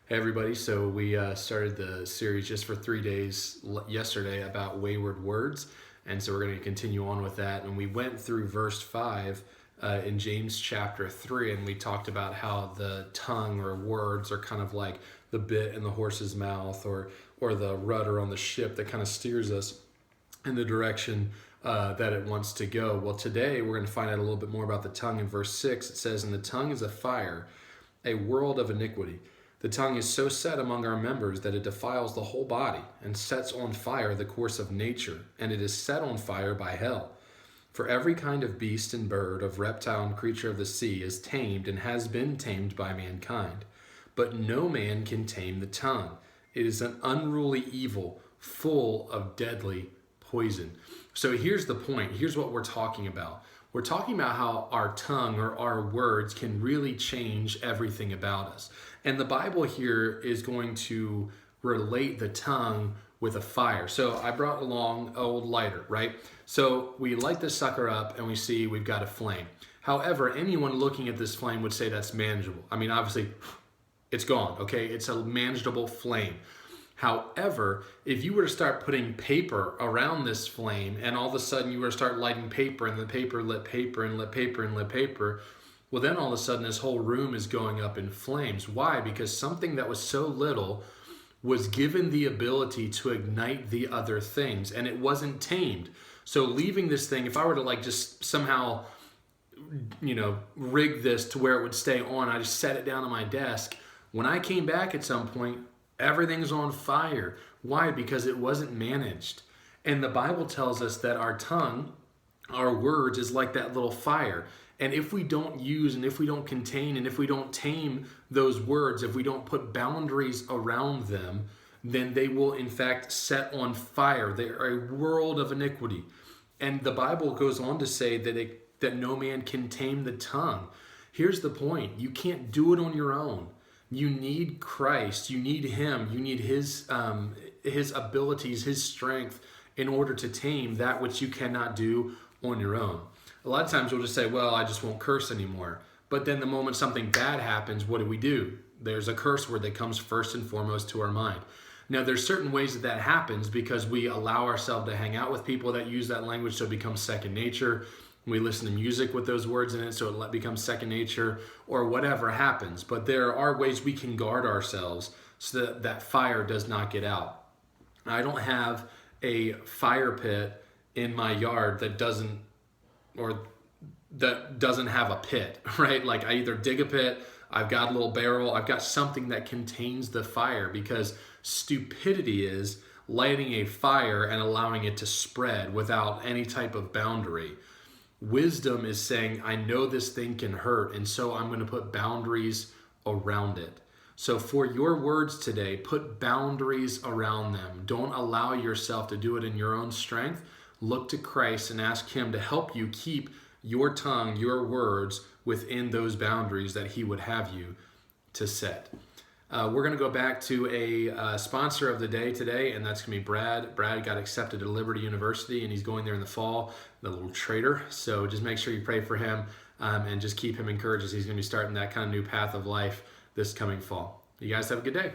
Hey everybody, so we started the series just for 3 days yesterday about wayward words, and so we're going to continue on with that. And we went through verse 5 in James chapter 3, and we talked about how the tongue or words are kind of like the bit in the horse's mouth or the rudder on the ship that kind of steers us in the direction that it wants to go. Well, today we're going to find out a little bit more about the tongue. In verse 6, it says, "And the tongue is a fire, a world of iniquity. The tongue is so set among our members that it defiles the whole body and sets on fire the course of nature, and it is set on fire by hell. For every kind of beast and bird, of reptile and creature of the sea is tamed and has been tamed by mankind. But no man can tame the tongue. It is an unruly evil, full of deadly poison." So here's the point. Here's what we're talking about. We're talking about how our tongue or our words can really change everything about us. And the Bible here is going to relate the tongue with a fire. So I brought along an old lighter, right? So we light this sucker up and we see we've got a flame. However, anyone looking at this flame would say that's manageable. I mean, obviously, it's gone, okay? It's a manageable flame. However, if you were to start putting paper around this flame and all of a sudden you were to start lighting paper and the paper lit paper and lit paper and lit paper, well then all of a sudden this whole room is going up in flames. Why? Because something that was so little was given the ability to ignite the other things and it wasn't tamed. So leaving this thing, if I were to like just somehow, rig this to where it would stay on, I just set it down on my desk. When I came back at some point, everything's on fire. Why? Because it wasn't managed. And the Bible tells us that our tongue, our words, is like that little fire. And if we don't use and if we don't contain and if we don't tame those words, if we don't put boundaries around them, then they will in fact set on fire. They are a world of iniquity. And the Bible goes on to say that no man can tame the tongue. Here's the point. You can't do it on your own. You need Christ. You need Him. You need His abilities, His strength in order to tame that which you cannot do on your own. A lot of times we'll just say, well, I just won't curse anymore. But then the moment something bad happens, what do? There's a curse word that comes first and foremost to our mind. Now, there's certain ways that happens because we allow ourselves to hang out with people that use that language so it becomes second nature. We listen to music with those words in it so it becomes second nature or whatever happens. But there are ways we can guard ourselves so that that fire does not get out. I don't have a fire pit in my yard that doesn't have a pit, right? Like I either dig a pit, I've got a little barrel, I've got something that contains the fire, because stupidity is lighting a fire and allowing it to spread without any type of boundary. Wisdom is saying, I know this thing can hurt, and so I'm going to put boundaries around it. So for your words today, put boundaries around them. Don't allow yourself to do it in your own strength. Look to Christ and ask Him to help you keep your tongue, your words within those boundaries that He would have you to set. We're going to go back to a sponsor of the day today, and that's going to be Brad. Brad got accepted to Liberty University, and he's going there in the fall, the little traitor. So just make sure you pray for him and just keep him encouraged as he's going to be starting that kind of new path of life this coming fall. You guys have a good day.